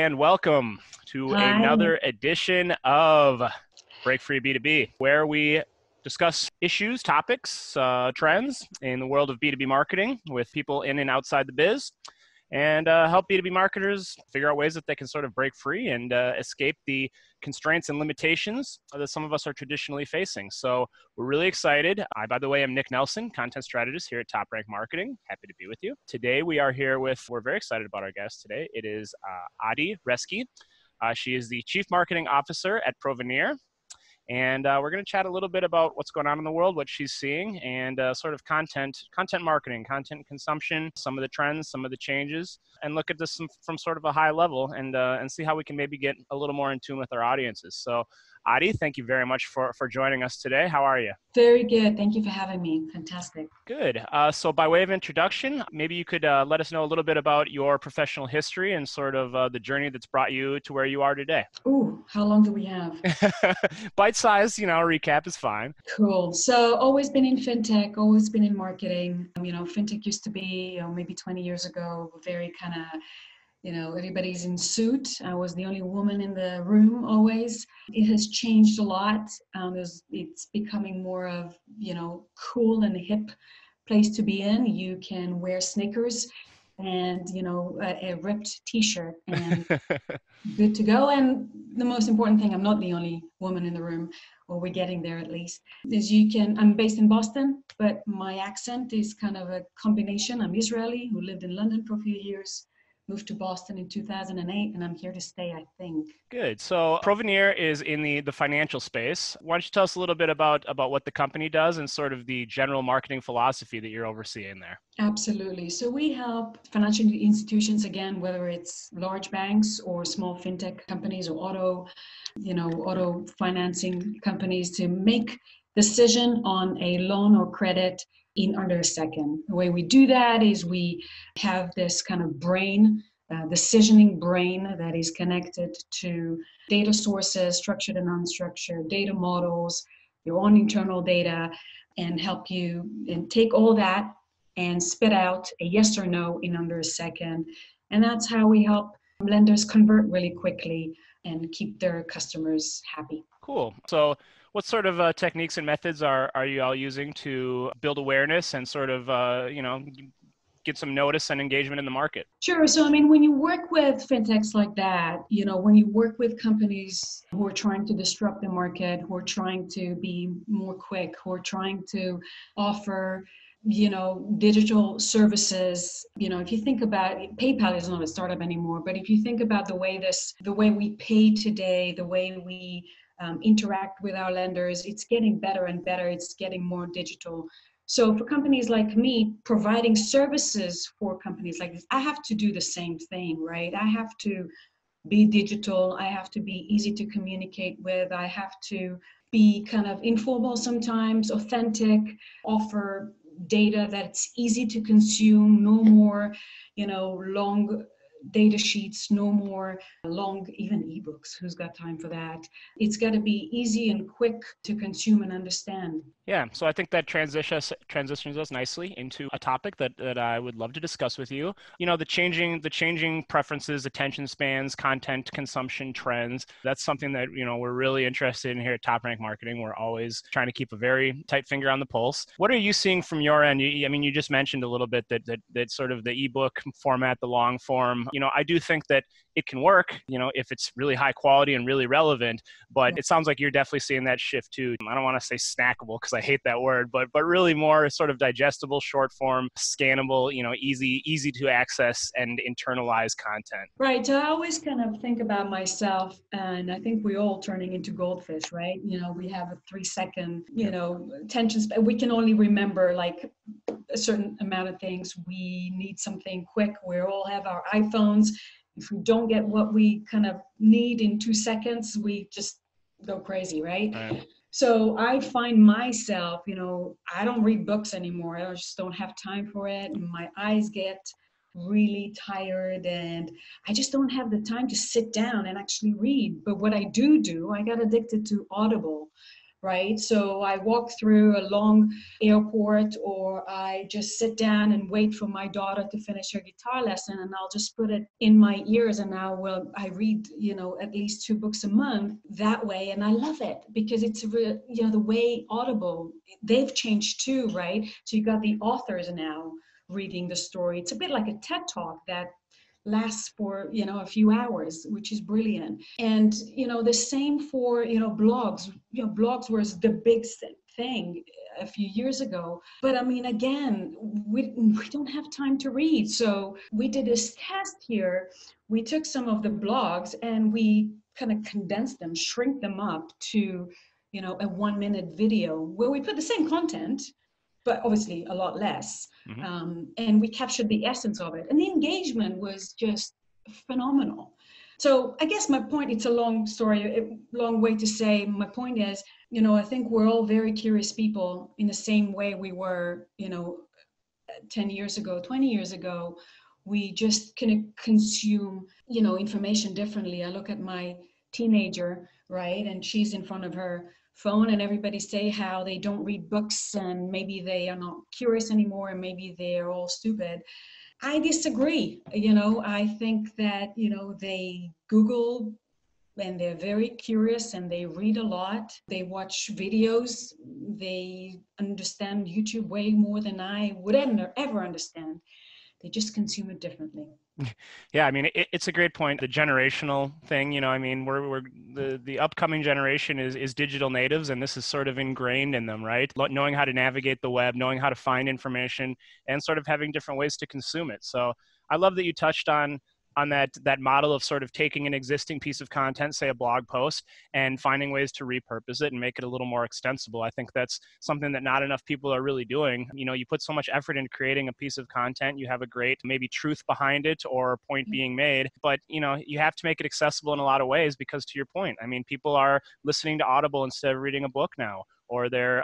and welcome to Hi. another edition of Break Free B2B, where we discuss issues, topics, trends in the world of B2B marketing with people in and outside the biz, and help B2B marketers figure out ways that they can sort of break free and escape the constraints and limitations that some of us are traditionally facing. So we're really excited. I, by the way, am Nick Nelson, content strategist here at TopRank Marketing. Happy to be with you. Today we are here we're very excited about our guest today. It is Bachar-Reske. She is the Chief Marketing Officer at Provenir. And we're going to chat a little bit about what's going on in the world, what she's seeing, and sort of content marketing, content consumption, some of the trends, some of the changes, and look at this from sort of a high level and see how we can maybe get a little more in tune with our audiences. So, Adi, thank you very much for joining us today. How are you? Very good. Thank you for having me. Fantastic. Good. So by way of introduction, maybe you could let us know a little bit about your professional history and sort of the journey that's brought you to where you are today. Ooh, how long do we have? Bite-sized, recap is fine. Cool. So always been in FinTech, always been in marketing. FinTech used to be, maybe 20 years ago, very kind of, everybody's in suit. I was the only woman in the room always. It has changed a lot. It's becoming more of, cool and hip place to be in. You can wear sneakers and, a ripped t-shirt and good to go. And the most important thing, I'm not the only woman in the room, or we're getting there at least, is I'm based in Boston, but my accent is kind of a combination. I'm Israeli who lived in London for a few years, moved to Boston in 2008, and I'm here to stay, I think. Good. So Provenir is in the financial space. Why don't you tell us a little bit about what the company does and sort of the general marketing philosophy that you're overseeing there? Absolutely. So we help financial institutions, again, whether it's large banks or small fintech companies or auto financing companies, to make decision on a loan or credit in under a second. The way we do that is we have this kind of brain, decisioning brain that is connected to data sources, structured and unstructured, data models, your own internal data, and help you and take all that and spit out a yes or no in under a second. And that's how we help lenders convert really quickly and keep their customers happy. Cool. So what sort of techniques and methods are you all using to build awareness and sort of, get some notice and engagement in the market? Sure. So, when you work with fintechs like that, when you work with companies who are trying to disrupt the market, who are trying to be more quick, who are trying to offer digital services, if you think about it, PayPal is not a startup anymore, but if you think about the way we pay today, the way we interact with our lenders, it's getting better and better. It's getting more digital. So for companies like me, providing services for companies like this, I have to do the same thing, right? I have to be digital. I have to be easy to communicate with. I have to be kind of informal sometimes, authentic, offer data that's easy to consume, no more, long data sheets, no more long, even ebooks. Who's got time for that? It's got to be easy and quick to consume and understand. Yeah, so I think that transitions us nicely into a topic that I would love to discuss with you. The changing preferences, attention spans, content consumption trends. That's something that we're really interested in here at TopRank Marketing. We're always trying to keep a very tight finger on the pulse. What are you seeing from your end? You just mentioned a little bit that sort of the ebook format, the long form. I do think that it can work, if it's really high quality and really relevant, but it sounds like you're definitely seeing that shift too. I don't want to say snackable because I hate that word, but really more sort of digestible, short form, scannable, easy to access and internalize content. Right. So I always kind of think about myself, and I think we're all turning into goldfish, right? We have a 3-second, attention span. We can only remember like a certain amount of things. We need something quick. We all have our iPhones. If we don't get what we kind of need in 2 seconds, we just go crazy, right? So I find myself, I don't read books anymore. I just don't have time for it. My eyes get really tired and I just don't have the time to sit down and actually read. But what I do, I got addicted to Audible, right? So I walk through a long airport, or I just sit down and wait for my daughter to finish her guitar lesson, and I'll just put it in my ears, and I read, at least 2 books a month that way. And I love it because it's the way Audible, they've changed too, right? So you got the authors now reading the story. It's a bit like a TED Talk that lasts for a few hours, which is brilliant. And the same for blogs. Blogs was the big thing a few years ago, but I mean, again, we don't have time to read. So we did this test here. We took some of the blogs and we kind of condensed them, shrink them up to a 1-minute video where we put the same content, but obviously a lot less. And we captured the essence of it. And the engagement was just phenomenal. So I guess my point, it's a long story, a long way to say, my point is, I think we're all very curious people in the same way we were, 10 years ago, 20 years ago. We just can consume, information differently. I look at my teenager, right? And she's in front of her phone, and everybody say how they don't read books and maybe they are not curious anymore and maybe they're all stupid. I disagree. I think that, they Google and they're very curious and they read a lot. They watch videos. They understand YouTube way more than I would ever understand. They just consume it differently. Yeah, I mean, it's a great point. The generational thing, I mean, we're the upcoming generation is digital natives, and this is sort of ingrained in them, right? Knowing how to navigate the web, knowing how to find information, and sort of having different ways to consume it. So I love that you touched on that model of sort of taking an existing piece of content, say a blog post, and finding ways to repurpose it and make it a little more extensible. I think that's something that not enough people are really doing. You put so much effort into creating a piece of content, you have a great maybe truth behind it or point being made, but you have to make it accessible in a lot of ways because, to your point, I mean, people are listening to Audible instead of reading a book now, or they're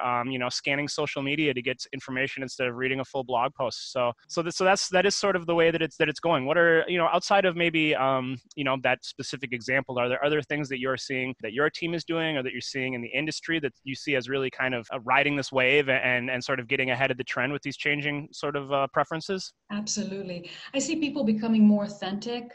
scanning social media to get information instead of reading a full blog post. So that is sort of the way that it's going. What are outside of maybe that specific example, are there other things that you're seeing that your team is doing or that you're seeing in the industry that you see as really kind of riding this wave and sort of getting ahead of the trend with these changing sort of preferences? Absolutely. I see people becoming more authentic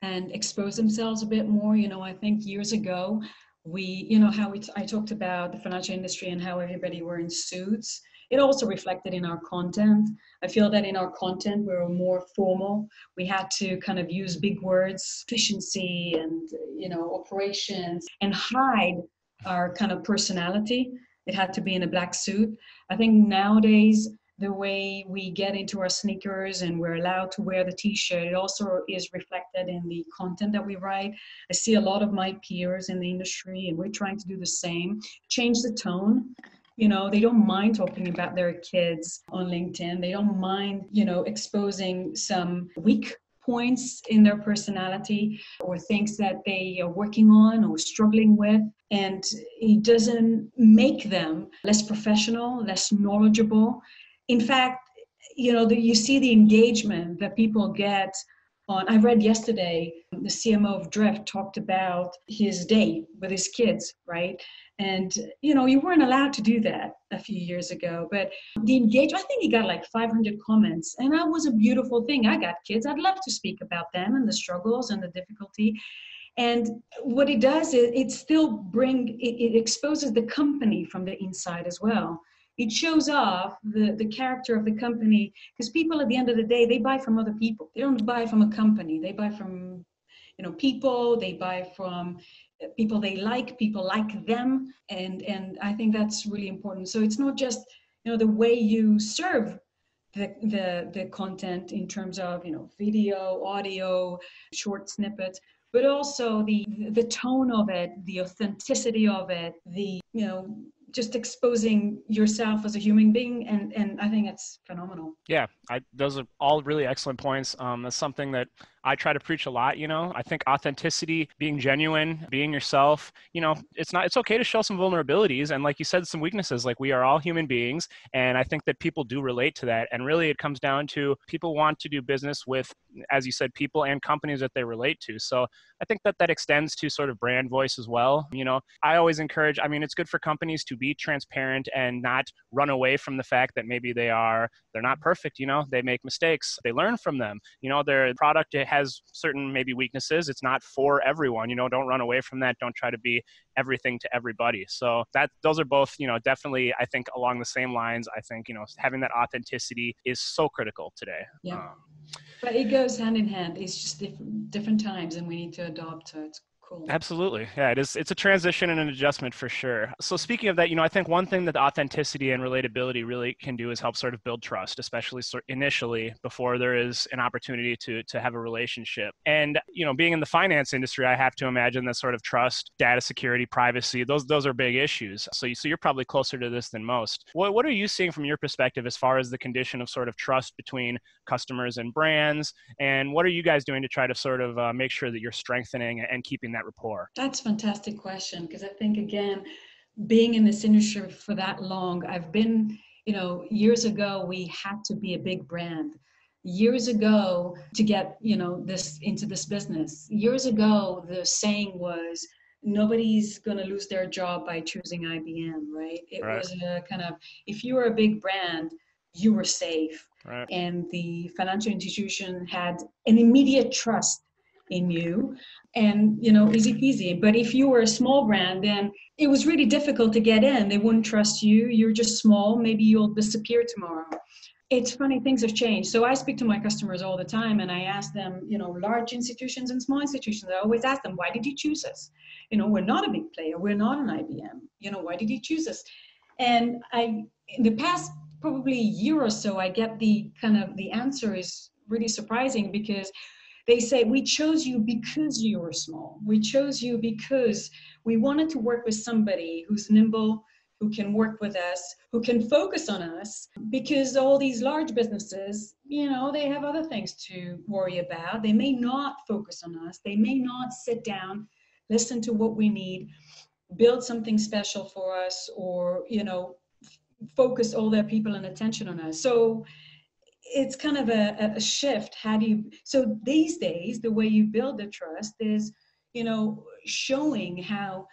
and expose themselves a bit more. I think years ago, I talked about the financial industry and how everybody were in suits. It also reflected in our content. I feel that in our content, we were more formal. We had to kind of use big words, efficiency and, operations, and hide our kind of personality. It had to be in a black suit. I think nowadays, the way we get into our sneakers and we're allowed to wear the t-shirt, it also is reflected in the content that we write. I see a lot of my peers in the industry, and we're trying to do the same, change the tone. They don't mind talking about their kids on LinkedIn. They don't mind, exposing some weak points in their personality or things that they are working on or struggling with. And it doesn't make them less professional, less knowledgeable. In fact, you see the engagement that people get on. I read yesterday, the CMO of Drift talked about his day with his kids, right? And, you weren't allowed to do that a few years ago, but the engagement, I think he got like 500 comments, and that was a beautiful thing. I got kids. I'd love to speak about them and the struggles and the difficulty. And what it does is it exposes the company from the inside as well. It shows off the character of the company, because people at the end of the day, they buy from other people. They don't buy from a company. They buy from, people. They buy from people they like, people like them. And I think that's really important. So it's not just, the way you serve the content in terms of, video, audio, short snippets, but also the tone of it, the authenticity of it, just exposing yourself as a human being, and I think it's phenomenal. Yeah, those are all really excellent points. That's something that I try to preach a lot, I think authenticity, being genuine, being yourself, it's okay to show some vulnerabilities. And like you said, some weaknesses, like we are all human beings. And I think that people do relate to that. And really it comes down to people want to do business with, as you said, people and companies that they relate to. So I think that extends to sort of brand voice as well. I always encourage, it's good for companies to be transparent and not run away from the fact that maybe they're not perfect. They make mistakes, they learn from them. Their product, it has certain maybe weaknesses. It's not for everyone. Don't run away from that. Don't try to be everything to everybody. So those are both, definitely, I think along the same lines. I think, having that authenticity is so critical today. Yeah. But it goes hand in hand. It's just different times, and we need to adopt. So it's cool. Absolutely. Yeah, it is. It's a transition and an adjustment for sure. So speaking of that, I think one thing that authenticity and relatability really can do is help sort of build trust, especially initially before there is an opportunity to have a relationship. And, being in the finance industry, I have to imagine that sort of trust, data security, privacy, those are big issues. So you're probably closer to this than most. What are you seeing from your perspective as far as the condition of sort of trust between customers and brands? And what are you guys doing to try to sort of make sure that you're strengthening and keeping that rapport? That's a fantastic question, because I think, again, being in this industry for that long, I've been, years ago, we had to be a big brand. Years ago, to get, this into this business. Years ago, the saying was, nobody's going to lose their job by choosing IBM, right? It Right. was a kind of, if you were a big brand, you were safe. Right. And the financial institution had an immediate trust in you, and easy peasy. But if you were a small brand, then it was really difficult to get in. They wouldn't trust you. You're just small. Maybe you'll disappear tomorrow. It's funny, things have changed. So I speak to my customers all the time, and I ask them, large institutions and small institutions, I always ask them, why did you choose us? We're not a big player. We're not an IBM. Why did you choose us? And in the past probably year or so, I get the answer is really surprising, because they say, we chose you because you were small. We chose you because we wanted to work with somebody who's nimble, who can work with us, who can focus on us, because all these large businesses, they have other things to worry about. They may not focus on us. They may not sit down, listen to what we need, build something special for us, or, focus all their people and attention on us. So it's kind of a shift. So these days, the way you build the trust is, showing how,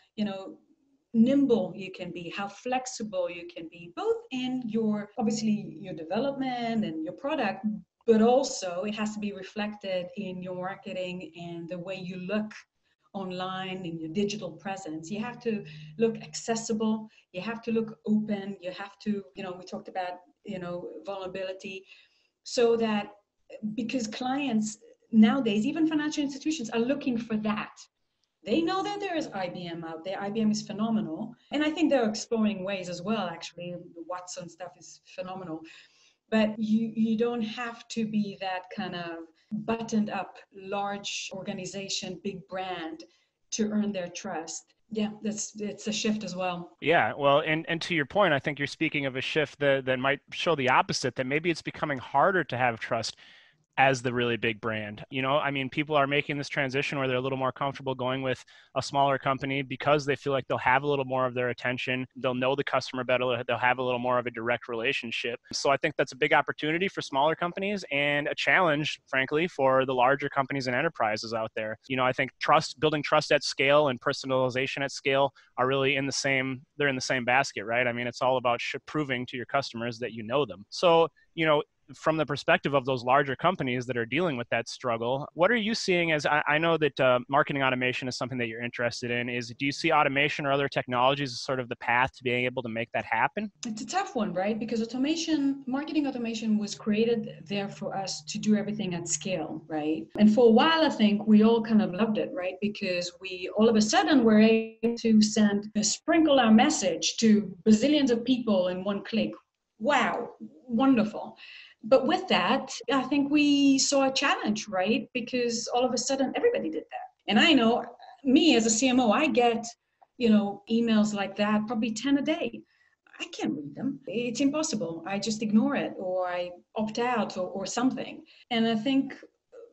nimble you can be, how flexible you can be, both in obviously your development and your product, but also it has to be reflected in your marketing and the way you look online, in your digital presence. You have to look accessible, you have to look open, you have to, we talked about, vulnerability. So that, because clients nowadays, even financial institutions, are looking for that. They know that there is IBM out there. IBM is phenomenal. And I think they're exploring ways as well, actually. The Watson stuff is phenomenal. But you don't have to be that kind of buttoned up, large organization, big brand to earn their trust. Yeah, it's a shift as well. Yeah, well, and to your point, I think you're speaking of a shift that might show the opposite, that maybe it's becoming harder to have trust as the really big brand. People are making this transition where they're a little more comfortable going with a smaller company because they feel like they'll have a little more of their attention. They'll know the customer better. They'll have a little more of a direct relationship. So I think that's a big opportunity for smaller companies and a challenge, frankly, for the larger companies and enterprises out there. I think building trust at scale and personalization at scale are really they're in the same basket, right? It's all about proving to your customers that you know them. So, from the perspective of those larger companies that are dealing with that struggle, what are you seeing as, I know that marketing automation is something that you're interested in. Do you see automation or other technologies as sort of the path to being able to make that happen? It's a tough one, right? Because marketing automation was created there for us to do everything at scale, right? And for a while, I think we all kind of loved it, right? Because we all of a sudden were able to sprinkle our message to bazillions of people in one click. Wow, wonderful. But with that, I think we saw a challenge, right? Because all of a sudden, everybody did that. And I know, me as a CMO, I get, emails like that, probably 10 a day. I can't read them. It's impossible. I just ignore it, or I opt out, or something. And I think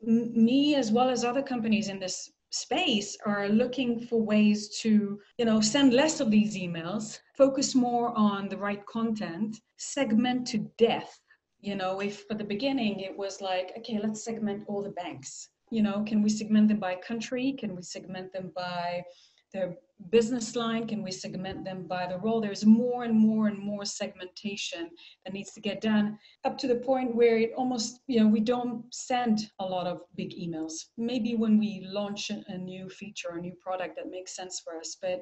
me as well as other companies in this space are looking for ways to, send less of these emails, focus more on the right content, segment to death. If at the beginning it was like, okay, let's segment all the banks. Can we segment them by country? Can we segment them by their business line? Can we segment them by the role? There's more and more and more segmentation that needs to get done, up to the point where it almost, we don't send a lot of big emails. Maybe when we launch a new feature, a new product that makes sense for us, but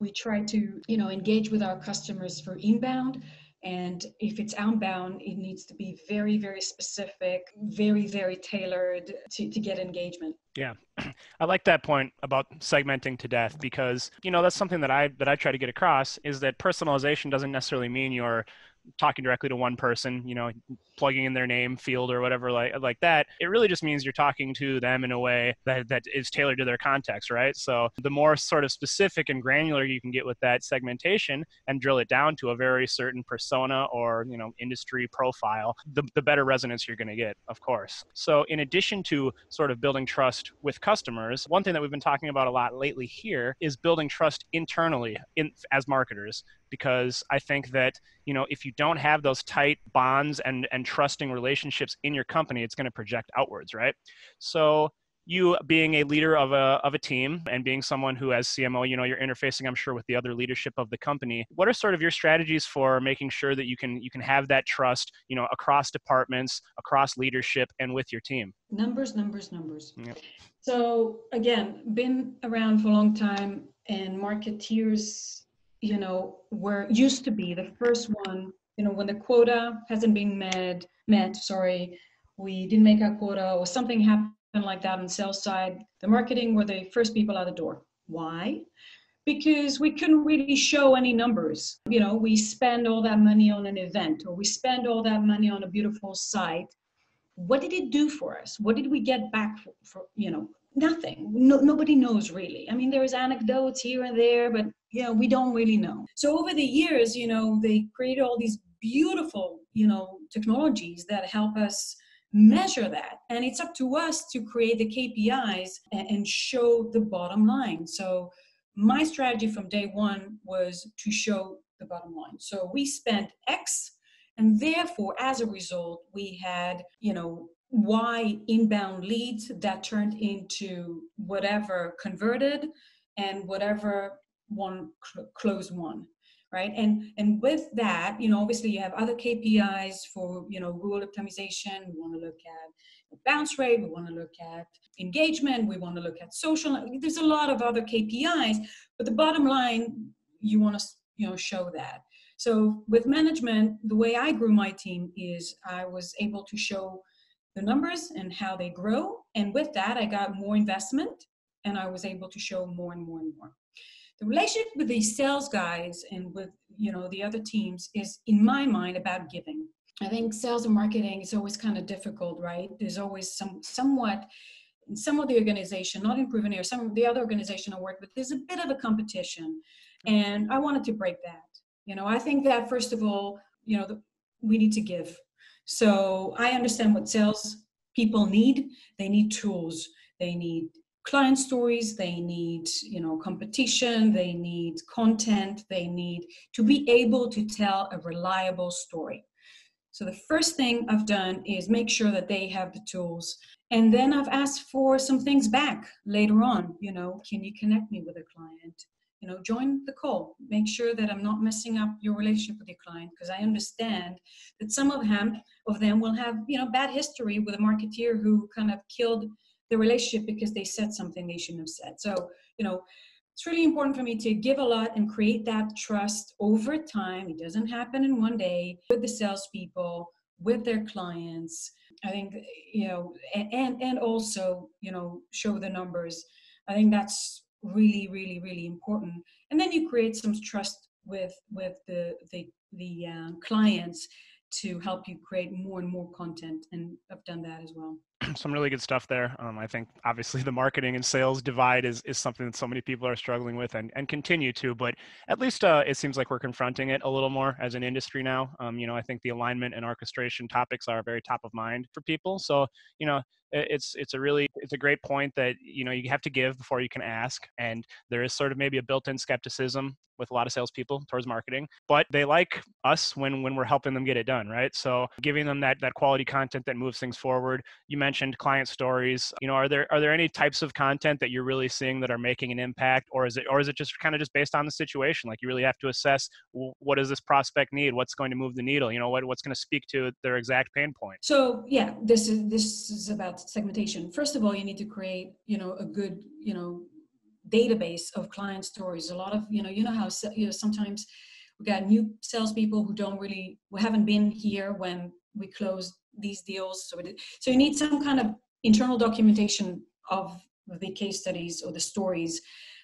we try to, engage with our customers for inbound. And if it's outbound, it needs to be very, very specific, very, very tailored to get engagement. Yeah. I like that point about segmenting to death, because, that's something that I try to get across, is that personalization doesn't necessarily mean you're talking directly to one person, plugging in their name field or whatever like that. It really just means you're talking to them in a way that is tailored to their context, right? So the more sort of specific and granular you can get with that segmentation and drill it down to a very certain persona or, industry profile, the better resonance you're going to get, of course. So in addition to sort of building trust with customers, one thing that we've been talking about a lot lately here is building trust internally as marketers, because I think that, if you don't have those tight bonds and trusting relationships in your company, it's going to project outwards, right? So you being a leader of a team and being someone who, as CMO, you're interfacing, I'm sure, with the other leadership of the company. What are sort of your strategies for making sure that you can have that trust, across departments, across leadership, and with your team? Numbers, numbers, numbers. Yep. So again, been around for a long time, and marketeers, were used to be the first one, when the quota hasn't been met, we didn't make our quota or something happened like that on the sales side, the marketing were the first people out the door. Why? Because we couldn't really show any numbers. We spend all that money on an event, or we spend all that money on a beautiful site. What did it do for us? What did we get back for nothing. Nobody knows really. I mean, there's anecdotes here and there, but we don't really know. So over the years, they created all these beautiful, technologies that help us measure that. And it's up to us to create the KPIs and show the bottom line. So my strategy from day one was to show the bottom line. So we spent X, and therefore, as a result, we had, Y inbound leads that turned into whatever converted and whatever one closed one, right? And with that, obviously you have other KPIs for, rule optimization. We want to look at bounce rate. We want to look at engagement. We want to look at social. There's a lot of other KPIs, but the bottom line, you want to, show that. So with management, the way I grew my team is I was able to show the numbers and how they grow. And with that, I got more investment, and I was able to show more and more and more. The relationship with the sales guys and with, the other teams is, in my mind, about giving. I think sales and marketing is always kind of difficult, right? There's always somewhat in some of the organization, not in Proven Air, some of the other organization I work with, there's a bit of a competition. And I wanted to break that. I think that first of all, we need to give. So I understand what sales people need. They need tools. They need client stories. They need, competition. They need content. They need to be able to tell a reliable story. So the first thing I've done is make sure that they have the tools. And then I've asked for some things back later on. Can you connect me with a client? Join the call. Make sure that I'm not messing up your relationship with your client, because I understand that some of them will have, bad history with a marketeer who kind of killed the relationship because they said something they shouldn't have said. So, it's really important for me to give a lot and create that trust over time. It doesn't happen in one day, with the salespeople, with their clients. I think, and also, show the numbers. I think that's really, really, really important. And then you create some trust with the clients to help you create more and more content. And I've done that as well. Some really good stuff there. I think obviously the marketing and sales divide is something that so many people are struggling with and continue to, but at least it seems like we're confronting it a little more as an industry now. I think the alignment and orchestration topics are very top of mind for people. So, it's a great point that, you have to give before you can ask. And there is sort of maybe a built-in skepticism with a lot of salespeople towards marketing, but they like us when we're helping them get it done, right? So giving them that quality content that moves things forward. You mentioned client stories. Are there any types of content that you're really seeing that are making an impact, or is it just kind of just based on the situation? Like, you really have to assess, what does this prospect need? What's going to move the needle? What's going to speak to their exact pain point? So yeah, this is about segmentation. First of all, you need to create, a good, database of client stories. A lot of, how sometimes we got new salespeople who haven't been here when we closed these deals. So you need some kind of internal documentation of the case studies or the stories,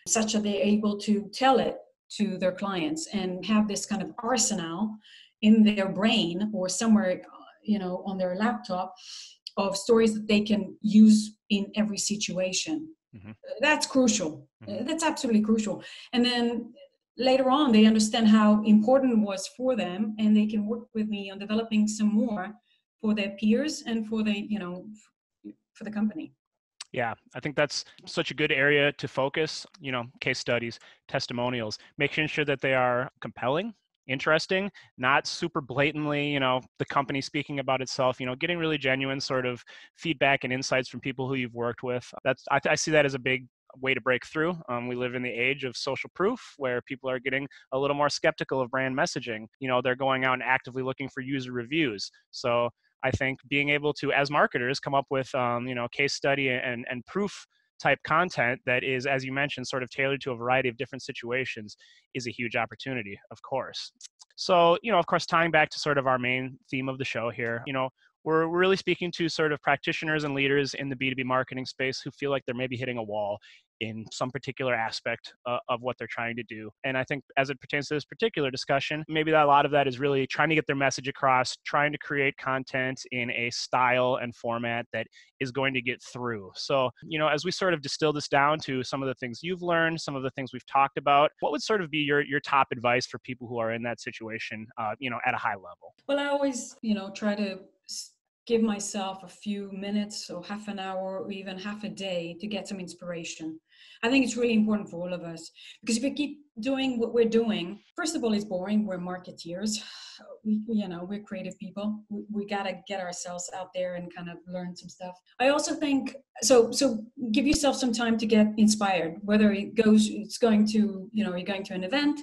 such that they're able to tell it to their clients and have this kind of arsenal in their brain or somewhere, on their laptop, of stories that they can use in every situation. Mm-hmm. That's crucial. Mm-hmm. That's absolutely crucial. And then later on, they understand how important it was for them, and they can work with me on developing some more for their peers and for the company. Yeah, I think that's such a good area to focus, case studies, testimonials, making sure that they are compelling, interesting, not super blatantly, the company speaking about itself, getting really genuine sort of feedback and insights from people who you've worked with. I see that as a big way to break through. We live in the age of social proof, where people are getting a little more skeptical of brand messaging. They're going out and actively looking for user reviews. So I think being able to, as marketers, come up with case study and proof type content that is, as you mentioned, sort of tailored to a variety of different situations is a huge opportunity, of course. So, of course, tying back to sort of our main theme of the show here, we're really speaking to sort of practitioners and leaders in the B2B marketing space who feel like they're maybe hitting a wall in some particular aspect of what they're trying to do. And I think as it pertains to this particular discussion, maybe a lot of that is really trying to get their message across, trying to create content in a style and format that is going to get through. So, as we sort of distill this down to some of the things you've learned, some of the things we've talked about, what would sort of be your top advice for people who are in that situation, at a high level? Well, I always, try to give myself a few minutes or half an hour or even half a day to get some inspiration. I think it's really important for all of us, because if we keep doing what we're doing, first of all, it's boring. We're marketeers. We're creative people. We got to get ourselves out there and kind of learn some stuff. I also think, so give yourself some time to get inspired, whether it's going to, you're going to an event.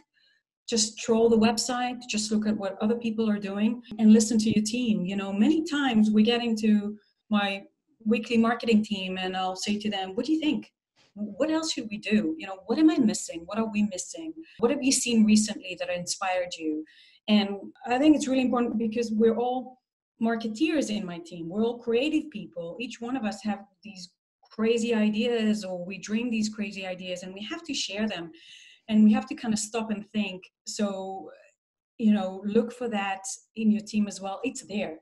Just troll the website, just look at what other people are doing and listen to your team. Many times we get into my weekly marketing team and I'll say to them, what do you think? What else should we do? What am I missing? What are we missing? What have you seen recently that inspired you? And I think it's really important because we're all marketeers in my team. We're all creative people. Each one of us have these crazy ideas, or we dream these crazy ideas, and we have to share them. And we have to kind of stop and think. So, look for that in your team as well. It's there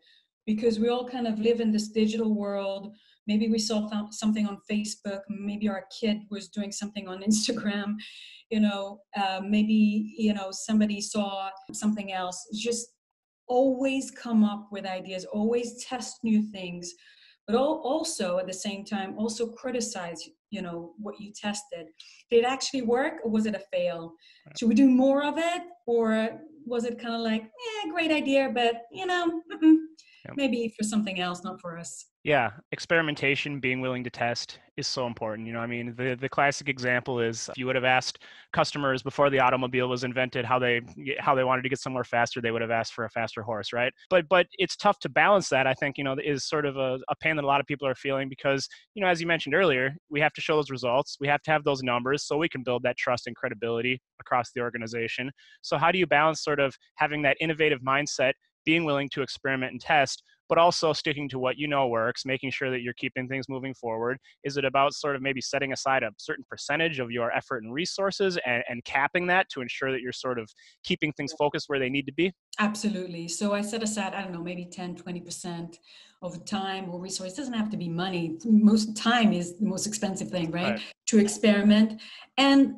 because we all kind of live in this digital world. Maybe we saw something on Facebook. Maybe our kid was doing something on Instagram. Maybe, somebody saw something else. Just always come up with ideas, always test new things. But also at the same time, also criticize, what you tested. Did it actually work, or was it a fail? Should we do more of it, or was it kind of like, great idea, but maybe for something else, not for us? Yeah, experimentation, being willing to test is so important. The classic example is, if you would have asked customers before the automobile was invented how they wanted to get somewhere faster, they would have asked for a faster horse, right? But it's tough to balance that. I think, is sort of a pain that a lot of people are feeling because, as you mentioned earlier, we have to show those results. We have to have those numbers so we can build that trust and credibility across the organization. So how do you balance sort of having that innovative mindset, being willing to experiment and test, but also sticking to what you know works, making sure that you're keeping things moving forward? Is it about sort of maybe setting aside a certain percentage of your effort and resources and capping that to ensure that you're sort of keeping things focused where they need to be? Absolutely. So I set aside, I don't know, maybe 10, 20% of time or resource. It doesn't have to be money. Most time is the most expensive thing, right? Right. To experiment. And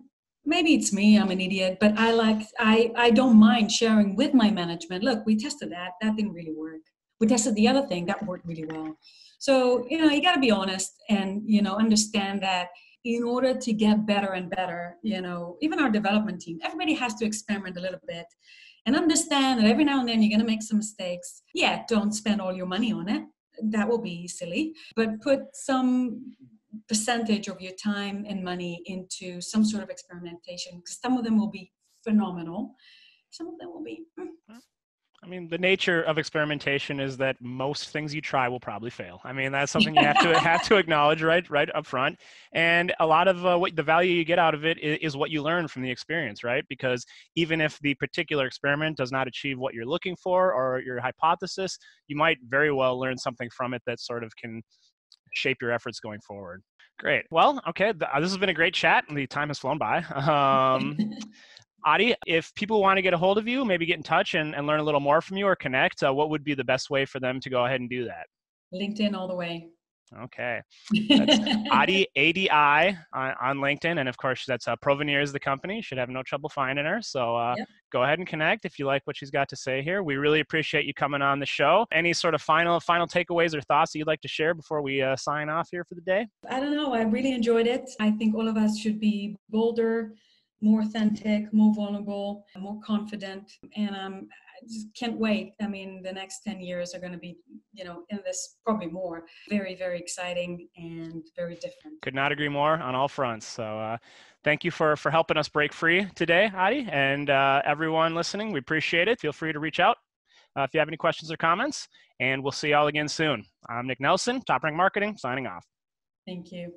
maybe it's me, I'm an idiot, but I don't mind sharing with my management. Look, we tested that. That didn't really work. We tested the other thing that worked really well. So, you got to be honest and, understand that in order to get better and better, even our development team, everybody has to experiment a little bit and understand that every now and then you're going to make some mistakes. Yeah, don't spend all your money on it. That will be silly, but put some percentage of your time and money into some sort of experimentation, because some of them will be phenomenal. Some of them will be, I mean, the nature of experimentation is that most things you try will probably fail. I mean, that's something you have to acknowledge right up front. And a lot of what the value you get out of it is what you learn from the experience, right? Because even if the particular experiment does not achieve what you're looking for or your hypothesis, you might very well learn something from it that sort of can shape your efforts going forward. Great. Well, okay, this has been a great chat. The time has flown by. Adi, if people want to get a hold of you, maybe get in touch and learn a little more from you or connect, what would be the best way for them to go ahead and do that? LinkedIn all the way. Okay. That's Adi, ADI on LinkedIn. And of course, that's Provenir is the company. You should have no trouble finding her. So Yep. go ahead and connect if you like what she's got to say here. We really appreciate you coming on the show. Any sort of final takeaways or thoughts that you'd like to share before we sign off here for the day? I don't know. I really enjoyed it. I think all of us should be bolder, more authentic, more vulnerable, more confident. And I just can't wait. I mean, the next 10 years are going to be, in this probably more, very, very exciting and very different. Could not agree more on all fronts. So thank you for helping us break free today, Adi. And everyone listening, we appreciate it. Feel free to reach out if you have any questions or comments. And we'll see you all again soon. I'm Nick Nelson, TopRank Marketing, signing off. Thank you.